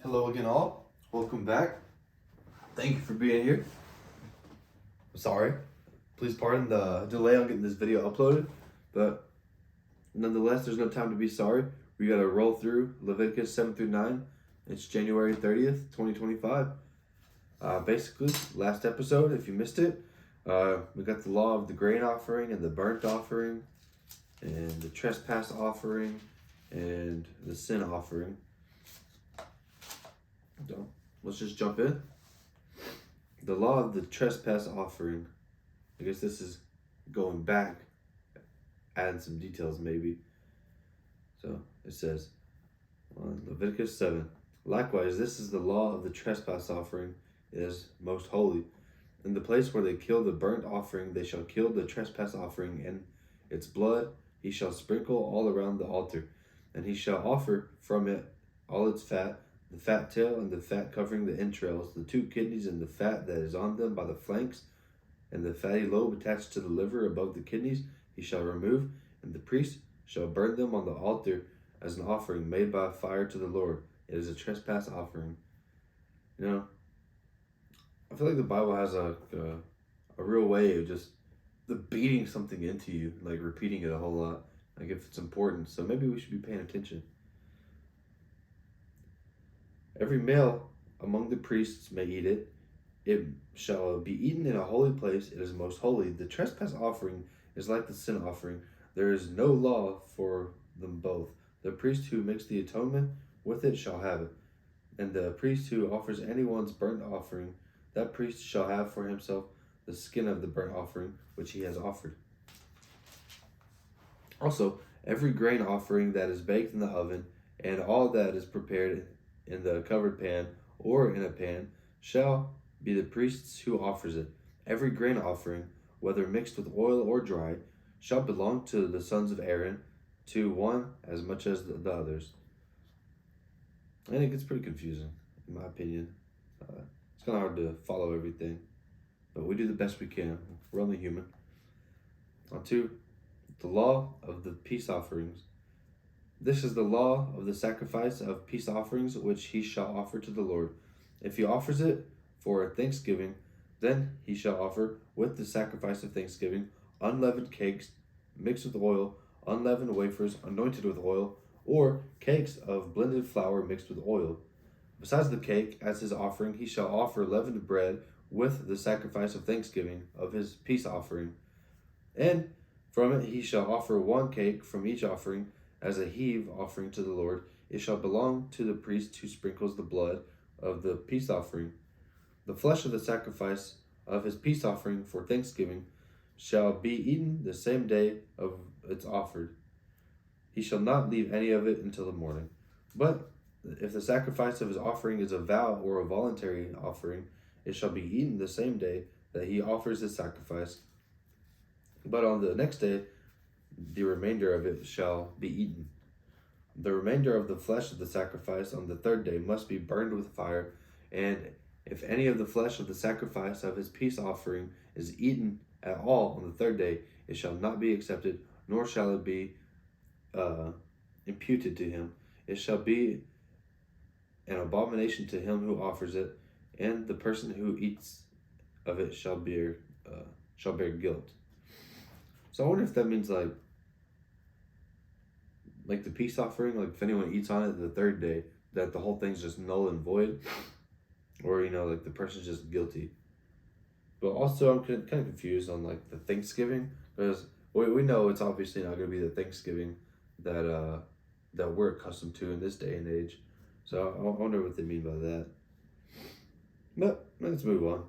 Hello again, all. Welcome back. Thank you for being here. Sorry. Please pardon the delay on getting this video uploaded, but nonetheless, there's no time to be sorry. We got to roll through Leviticus 7 through 9. It's January 30th, 2025. Basically, last episode, if you missed it, we got the law of the grain offering and the burnt offering and the trespass offering and the sin offering. So let's just jump in. The law of the trespass offering. I guess this is going back, adding some details maybe. So it says, Leviticus 7. Likewise, this is the law of the trespass offering. It is most holy. In the place where they kill the burnt offering, they shall kill the trespass offering, and its blood he shall sprinkle all around the altar. And he shall offer from it all its fat, the fat tail and the fat covering the entrails, the 2 kidneys and the fat that is on them by the flanks, and the fatty lobe attached to the liver above the kidneys he shall remove, and the priest shall burn them on the altar as an offering made by fire to the Lord. It is a trespass offering. You know, I feel like the Bible has a real way of just beating something into you, like repeating it a whole lot, like if it's important. So maybe we should be paying attention. Every male among the priests may eat it. It shall be eaten in a holy place. It is most holy. The trespass offering is like the sin offering. There is no law for them both. The priest who makes the atonement with it shall have it. And the priest who offers anyone's burnt offering, that priest shall have for himself the skin of the burnt offering which he has offered. Also, every grain offering that is baked in the oven, and all that is prepared in the covered pan or in a pan, shall be the priest's who offers it. Every grain offering, whether mixed with oil or dry, shall belong to the sons of Aaron, to one as much as the others. And it gets pretty confusing, in my opinion. It's kind of hard to follow everything, but we do the best we can. We're only human. On to the law of the peace offerings. This is the law of the sacrifice of peace offerings which he shall offer to the Lord. If he offers it for thanksgiving, then he shall offer with the sacrifice of thanksgiving unleavened cakes mixed with oil, unleavened wafers anointed with oil, or cakes of blended flour mixed with oil. Besides the cake, as his offering, he shall offer leavened bread with the sacrifice of thanksgiving of his peace offering. And from it he shall offer 1 cake from each offering as a heave offering to the Lord. It shall belong to the priest who sprinkles the blood of the peace offering. The flesh of the sacrifice of his peace offering for thanksgiving shall be eaten the same day of its offered. He shall not leave any of it until the morning. But if the sacrifice of his offering is a vow or a voluntary offering, it shall be eaten the same day that he offers his sacrifice. But on the next day, the remainder of it shall be eaten. The remainder of the flesh of the sacrifice on the 3rd day must be burned with fire, and if any of the flesh of the sacrifice of his peace offering is eaten at all on the 3rd day, it shall not be accepted, nor shall it be imputed to him. It shall be an abomination to him who offers it, and the person who eats of it shall bear guilt. So I wonder if that means like the peace offering, like if anyone eats on it the 3rd day, that the whole thing's just null and void, or like the person's just guilty. But also I'm kind of confused on like the Thanksgiving, because we know it's obviously not going to be the Thanksgiving that we're accustomed to in this day and age. So I wonder what they mean by that. But let's move on.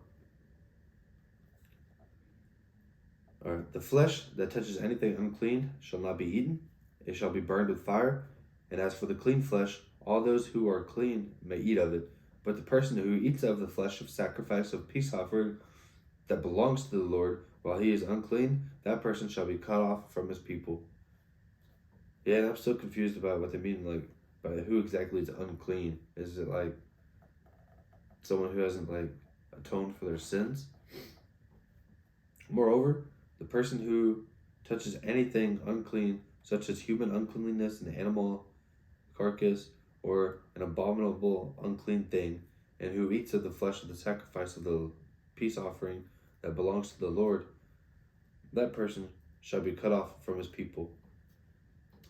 All right, the flesh that touches anything unclean shall not be eaten. It shall be burned with fire. And as for the clean flesh, all those who are clean may eat of it. But the person who eats of the flesh of sacrifice of peace offering that belongs to the Lord, while he is unclean, that person shall be cut off from his people. Yeah, and I'm still confused about what they mean, like, by who exactly is unclean. Is it like someone who hasn't like atoned for their sins? Moreover, the person who touches anything unclean, such as human uncleanness, an animal carcass, or an abominable unclean thing, and who eats of the flesh of the sacrifice of the peace offering that belongs to the Lord, that person shall be cut off from his people.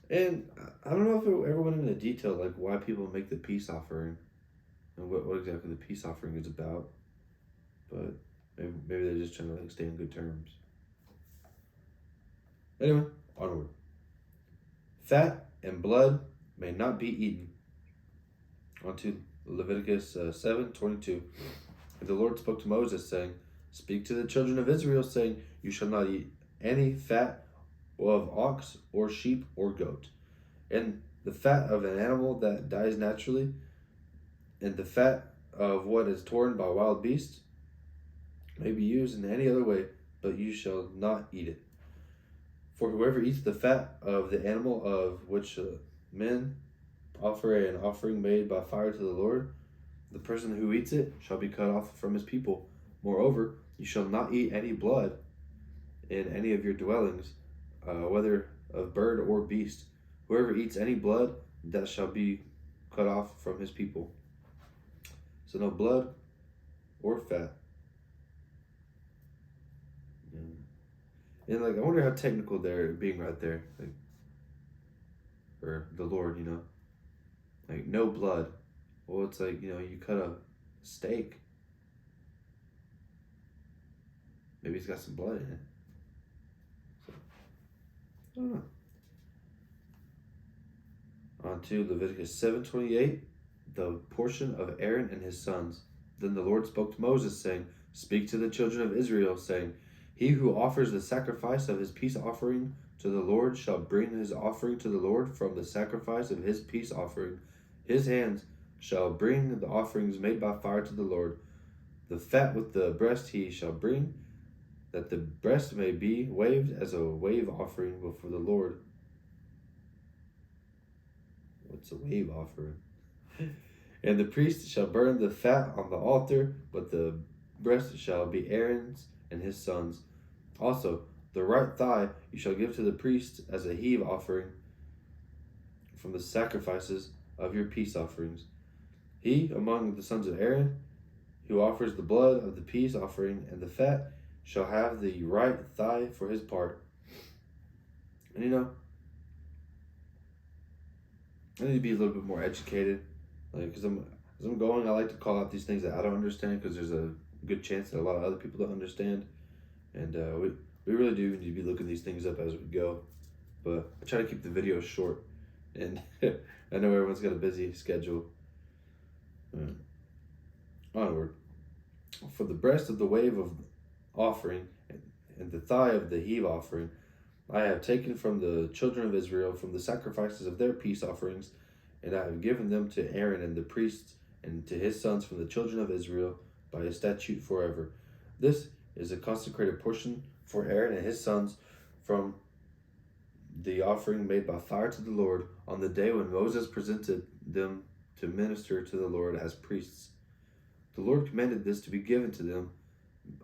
And I don't know if it ever went into detail like why people make the peace offering and what exactly the peace offering is about, but maybe they're just trying to like stay in good terms. Anyway, onward. Fat and blood may not be eaten. On to Leviticus 7:22. And the Lord spoke to Moses, saying, Speak to the children of Israel, saying, You shall not eat any fat of ox or sheep or goat, and the fat of an animal that dies naturally, and the fat of what is torn by wild beasts may be used in any other way, but you shall not eat it. For whoever eats the fat of the animal of which men offer an offering made by fire to the Lord, the person who eats it shall be cut off from his people. Moreover, you shall not eat any blood in any of your dwellings, whether of bird or beast. Whoever eats any blood, that shall be cut off from his people. So no blood or fat. And like, I wonder how technical they're being right there, like, or the Lord, like no blood. Well, it's like you cut a steak. Maybe it's got some blood in it. So, I don't know. On to Leviticus 7:28, the portion of Aaron and his sons. Then the Lord spoke to Moses, saying, Speak to the children of Israel, saying, He who offers the sacrifice of his peace offering to the Lord shall bring his offering to the Lord from the sacrifice of his peace offering. His hands shall bring the offerings made by fire to the Lord. The fat with the breast he shall bring, that the breast may be waved as a wave offering before the Lord. What's a wave offering? And the priest shall burn the fat on the altar, but the breast shall be Aaron's and his sons. Also, the right thigh you shall give to the priest as a heave offering from the sacrifices of your peace offerings. He among the sons of Aaron, who offers the blood of the peace offering and the fat, shall have the right thigh for his part. And I need to be a little bit more educated, like, because as I'm going, I like to call out these things that I don't understand, because there's a good chance that a lot of other people don't understand, and we really do need to be looking these things up as we go. But I try to keep the videos short, and I know everyone's got a busy schedule. Onward. For the breast of the wave of offering and the thigh of the heave offering, I have taken from the children of Israel from the sacrifices of their peace offerings, and I have given them to Aaron and the priests and to his sons from the children of Israel by a statute forever. This is a consecrated portion for Aaron and his sons from the offering made by fire to the Lord on the day when Moses presented them to minister to the Lord as priests. The Lord commanded this to be given to them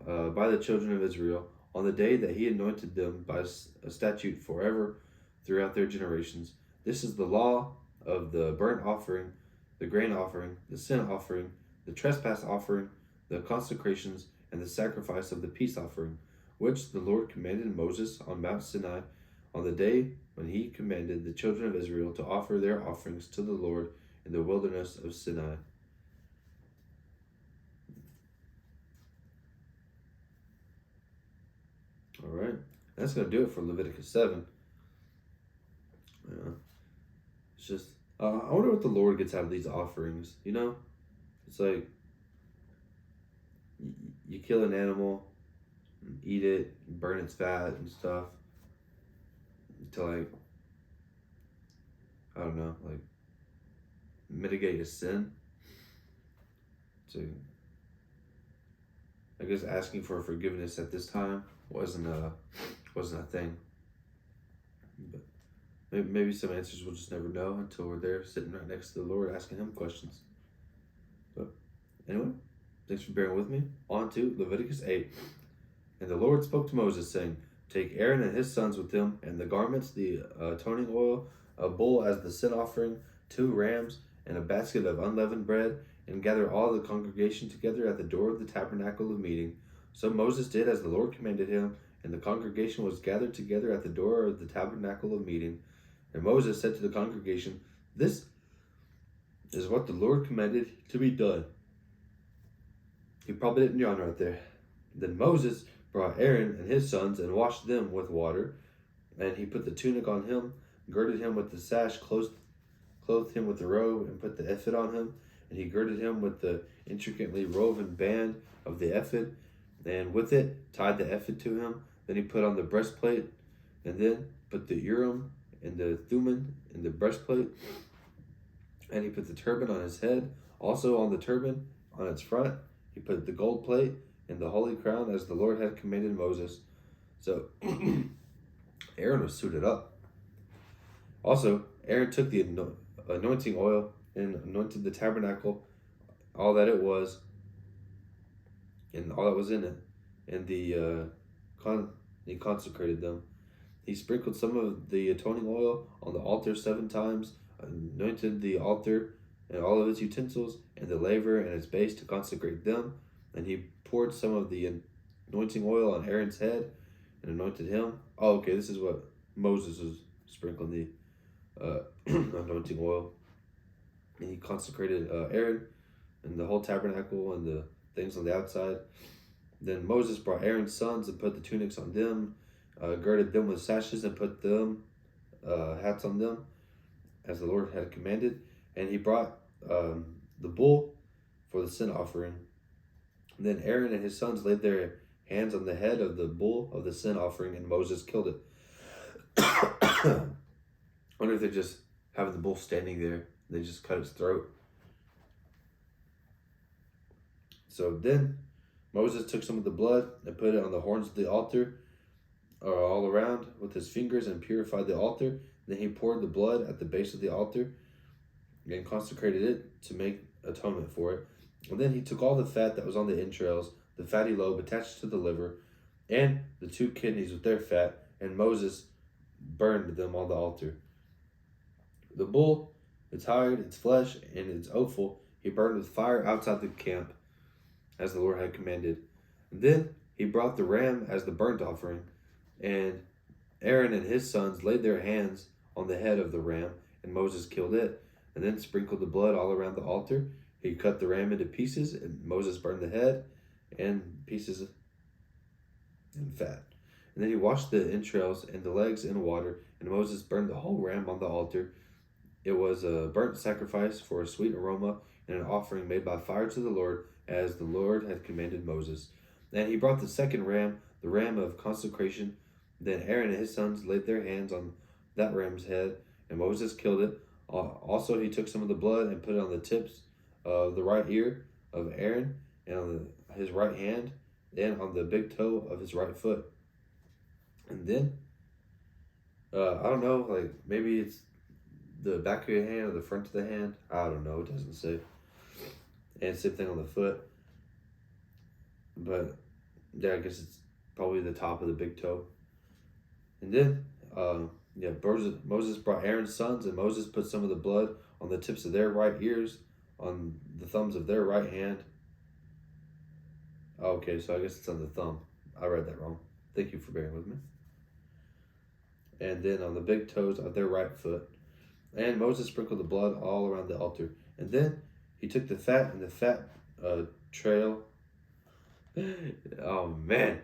by the children of Israel on the day that he anointed them by a statute forever throughout their generations. This is the law of the burnt offering, the grain offering, the sin offering, the trespass offering, the consecrations, and the sacrifice of the peace offering, which the Lord commanded Moses on Mount Sinai on the day when he commanded the children of Israel to offer their offerings to the Lord in the wilderness of Sinai. All right, that's going to do it for Leviticus 7. It's just, I wonder what the Lord gets out of these offerings, It's like, you kill an animal, eat it, burn its fat and stuff, to like, I don't know, like, mitigate a sin. So, I guess asking for forgiveness at this time wasn't a thing. But maybe some answers we'll just never know until we're there sitting right next to the Lord asking him questions. But anyway, thanks for bearing with me. On to Leviticus 8. And the Lord spoke to Moses, saying, Take Aaron and his sons with him, and the garments, the atoning oil, a bull as the sin offering, 2 rams, and a basket of unleavened bread, and gather all the congregation together at the door of the tabernacle of meeting. So Moses did as the Lord commanded him, and the congregation was gathered together at the door of the tabernacle of meeting. And Moses said to the congregation, "This is what the Lord commanded to be done." He probably didn't yawn right there. Then Moses brought Aaron and his sons and washed them with water, and he put the tunic on him, girded him with the sash, clothed him with the robe, and put the ephod on him, and he girded him with the intricately woven band of the ephod, and with it tied the ephod to him. Then he put on the breastplate, and then put the Urim and the Thummim in the breastplate, and he put the turban on his head. Also on the turban, on its front, he put the gold plate and the holy crown as the Lord had commanded Moses. So Aaron was suited up. Also, Aaron took the anointing oil and anointed the tabernacle, all that it was, and all that was in it, and he consecrated them. He sprinkled some of the atoning oil on the altar 7 times, anointed the altar and all of its utensils, and the laver and its base to consecrate them. And he poured some of the anointing oil on Aaron's head and anointed him. Oh, okay, this is what Moses was sprinkling the anointing oil. And he consecrated Aaron and the whole tabernacle and the things on the outside. Then Moses brought Aaron's sons and put the tunics on them, girded them with sashes, and put them hats on them, as the Lord had commanded. And he brought the bull for the sin offering. And then Aaron and his sons laid their hands on the head of the bull of the sin offering, and Moses killed it. I wonder if they're just having the bull standing there. They just cut its throat. So then Moses took some of the blood and put it on the horns of the altar, all around with his fingers, and purified the altar. Then he poured the blood at the base of the altar and consecrated it to make atonement for it. And then he took all the fat that was on the entrails, the fatty lobe attached to the liver, and the 2 kidneys with their fat, and Moses burned them on the altar. The bull, its hide, its flesh, and its offal, he burned with fire outside the camp, as the Lord had commanded. And then he brought the ram as the burnt offering, and Aaron and his sons laid their hands on the head of the ram, and Moses killed it, and then sprinkled the blood all around the altar. He cut the ram into pieces, and Moses burned the head and pieces and fat. And then he washed the entrails and the legs in water, and Moses burned the whole ram on the altar. It was a burnt sacrifice for a sweet aroma and an offering made by fire to the Lord, as the Lord had commanded Moses. And he brought the second ram, the ram of consecration. Then Aaron and his sons laid their hands on that ram's head, and Moses killed it. Also he took some of the blood and put it on the tips of the right ear of Aaron, and on his right hand, and on the big toe of his right foot. And then, I don't know, like maybe it's the back of your hand or the front of the hand. I don't know, it doesn't say. And same thing on the foot. But yeah, I guess it's probably the top of the big toe. And then, Moses brought Aaron's sons, and Moses put some of the blood on the tips of their right ears, on the thumbs of their right hand. Okay, so I guess it's on the thumb. I read that wrong. Thank you for bearing with me. And then on the big toes of their right foot. And Moses sprinkled the blood all around the altar. And then he took the fat and the fat trail. Oh man,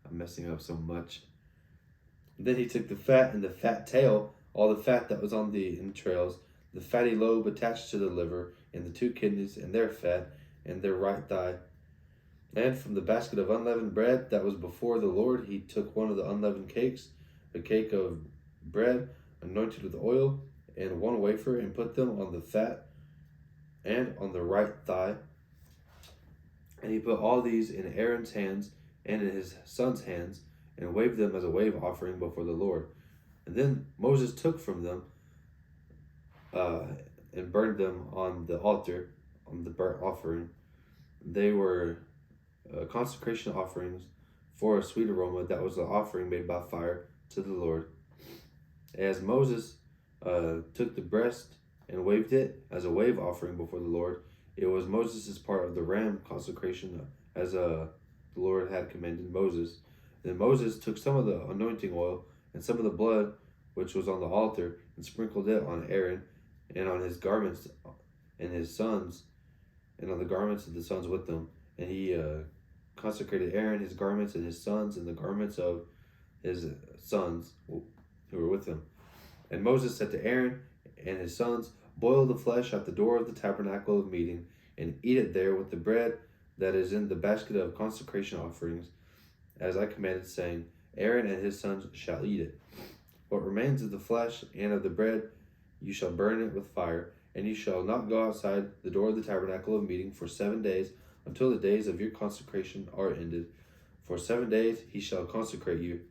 I'm messing up so much. And then he took the fat and the fat tail, all the fat that was on the entrails, the fatty lobe attached to the liver, and the 2 kidneys and their fat, and their right thigh. And from the basket of unleavened bread that was before the Lord, he took one of the unleavened cakes, a cake of bread anointed with oil, and 1 wafer, and put them on the fat and on the right thigh. And he put all these in Aaron's hands and in his son's hands, and waved them as a wave offering before the Lord. And then Moses took from them and burned them on the altar, on the burnt offering. They were consecration offerings for a sweet aroma that was an offering made by fire to the Lord. As Moses took the breast and waved it as a wave offering before the Lord. It was Moses' part of the ram consecration as the Lord had commanded Moses. Then Moses took some of the anointing oil and some of the blood which was on the altar and sprinkled it on Aaron and on his garments and his sons and on the garments of the sons with them. And he consecrated Aaron, his garments, and his sons, and the garments of his sons who were with him. And Moses said to Aaron and his sons, "Boil the flesh at the door of the tabernacle of meeting, and eat it there with the bread that is in the basket of consecration offerings, as I commanded, saying, Aaron and his sons shall eat it. What remains of the flesh and of the bread, you shall burn it with fire, and you shall not go outside the door of the tabernacle of meeting for 7 days, until the days of your consecration are ended. For 7 days he shall consecrate you,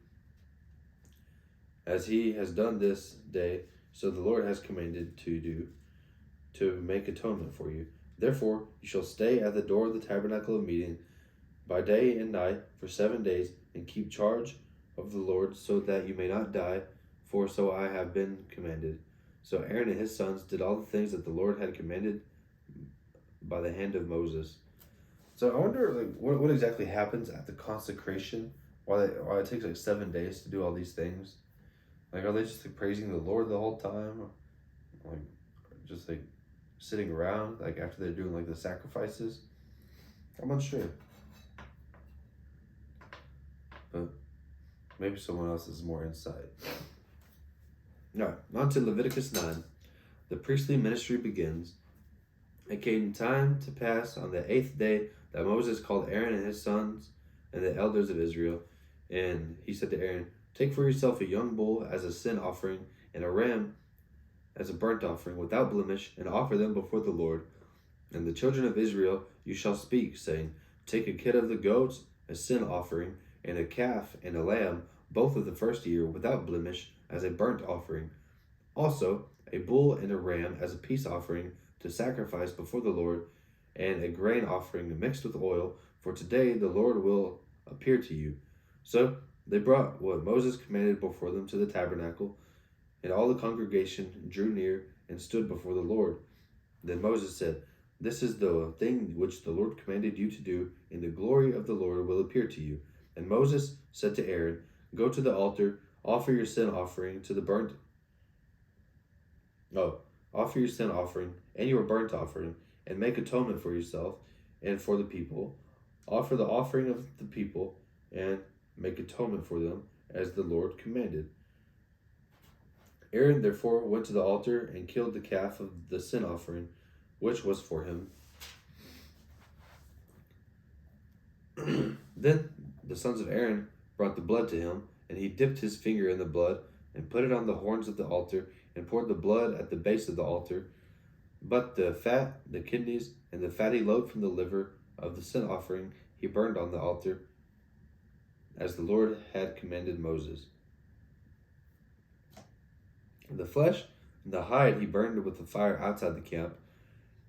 as he has done this day, so the Lord has commanded to do, to make atonement for you. Therefore you shall stay at the door of the tabernacle of meeting by day and night for 7 days, and keep charge of the Lord, so that you may not die, for so I have been commanded." So Aaron and his sons did all the things that the Lord had commanded by the hand of Moses. So I wonder, like, what exactly happens at the consecration? Why it takes like 7 days to do all these things? Like, are they just like praising the Lord the whole time? Like, just like sitting around, like after they're doing like the sacrifices? I'm unsure. But maybe someone else has more insight. Alright, on to Leviticus 9. The priestly ministry begins. It came time to pass on the 8th day that Moses called Aaron and his sons and the elders of Israel. And he said to Aaron, "Take for yourself a young bull as a sin offering and a ram as a burnt offering without blemish, and offer them before the Lord. And the children of Israel you shall speak, saying, Take a kid of the goats, a sin offering, and a calf and a lamb, both of the first year, without blemish, as a burnt offering. Also a bull and a ram as a peace offering to sacrifice before the Lord, and a grain offering mixed with oil, for today the Lord will appear to you." So they brought what Moses commanded before them to the tabernacle, and all the congregation drew near and stood before the Lord. Then Moses said, "This is the thing which the Lord commanded you to do, and the glory of the Lord will appear to you." And Moses said to Aaron, "Go to the altar, offer your sin offering and your burnt offering, and make atonement for yourself and for the people. Offer the offering of the people, and make atonement for them, as the Lord commanded." Aaron therefore went to the altar and killed the calf of the sin offering, which was for him. Then the sons of Aaron brought the blood to him, and he dipped his finger in the blood, and put it on the horns of the altar, and poured the blood at the base of the altar. But the fat, the kidneys, and the fatty lobe from the liver of the sin offering he burned on the altar, as the Lord had commanded Moses. The flesh and the hide he burned with the fire outside the camp.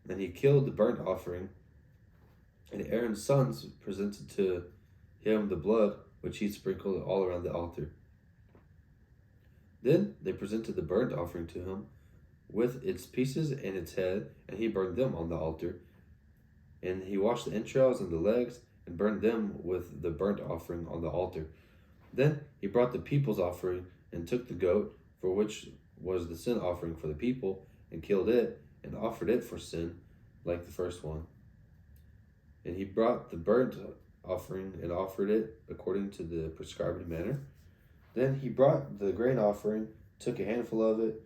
Then he killed the burnt offering, and Aaron's sons presented to him the blood which he sprinkled all around the altar. Then they presented the burnt offering to him, with its pieces and its head, and he burned them on the altar. And he washed the entrails and the legs, and burned them with the burnt offering on the altar. Then he brought the people's offering, and took the goat, for which was the sin offering for the people, and killed it, and offered it for sin, like the first one. And he brought the burnt offering, and offered it according to the prescribed manner. Then he brought the grain offering, took a handful of it,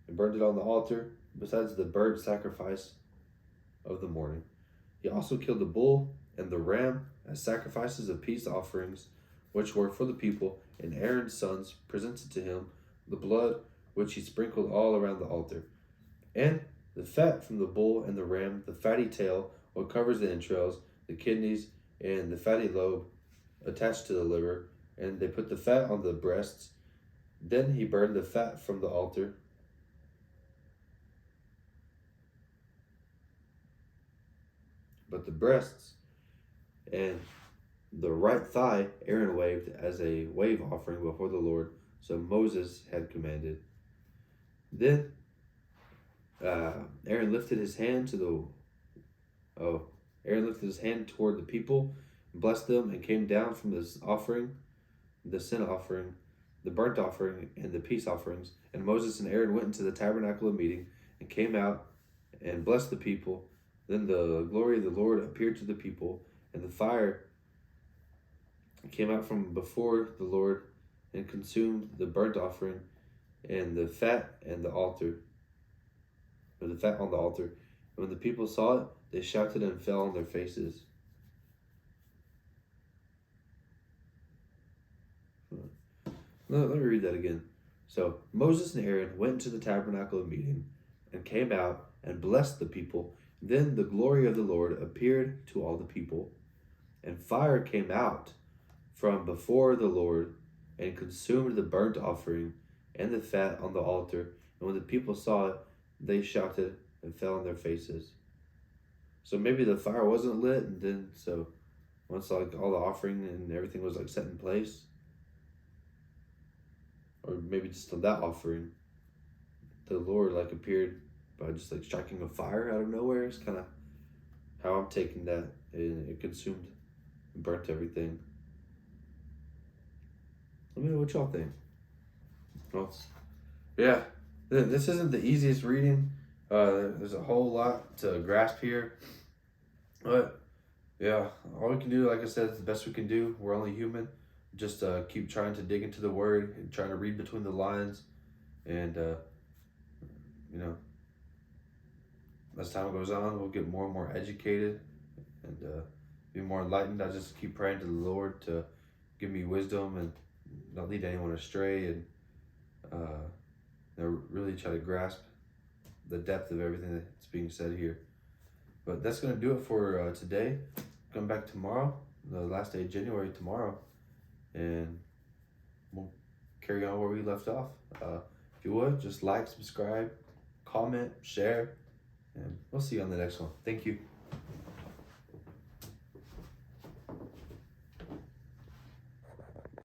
and burned it on the altar, besides the burnt sacrifice of the morning. He also killed the bull and the ram as sacrifices of peace offerings, which were for the people, and Aaron's sons presented to him the blood which he sprinkled all around the altar. And the fat from the bull and the ram, the fatty tail, what covers the entrails, the kidneys, and the fatty lobe attached to the liver, and they put the fat on the breasts. Then he burned the fat from the altar. But the breasts and the right thigh Aaron waved as a wave offering before the Lord, so Moses had commanded. Then Aaron lifted his hand to Aaron lifted his hand toward the people, blessed them, and came down from this offering, the sin offering, the burnt offering, and the peace offerings. And Moses and Aaron went into the tabernacle of meeting and came out and blessed the people. Then the glory of the Lord appeared to the people, and the fire came out from before the Lord and consumed the burnt offering and the fat and the altar, or the fat on the altar. And when the people saw it, they shouted and fell on their faces. Let me read that again. So Moses and Aaron went into the tabernacle of meeting and came out and blessed the people. Then the glory of the Lord appeared to all the people, and fire came out from before the Lord and consumed the burnt offering and the fat on the altar. And when the people saw it, they shouted and fell on their faces. So maybe the fire wasn't lit, and then so once like all the offering and everything was like set in place, or maybe just on that offering, the Lord like appeared by just like striking a fire out of nowhere. It's kind of how I'm taking that, and it consumed and burnt everything. Let me know what y'all think. Well, yeah, this isn't the easiest reading. There's a whole lot to grasp here, but yeah, all we can do, like I said, is the best we can do. We're only human. Just keep trying to dig into the Word and trying to read between the lines, and you know, as time goes on, we'll get more and more educated and be more enlightened. I just keep praying to the Lord to give me wisdom and not lead anyone astray, and really try to grasp the depth of everything that's being said here. But that's going to do it for today. Come back tomorrow, the last day of January tomorrow, and we'll carry on where we left off. If you would, just like, subscribe, comment, share, and we'll see you on the next one. Thank you.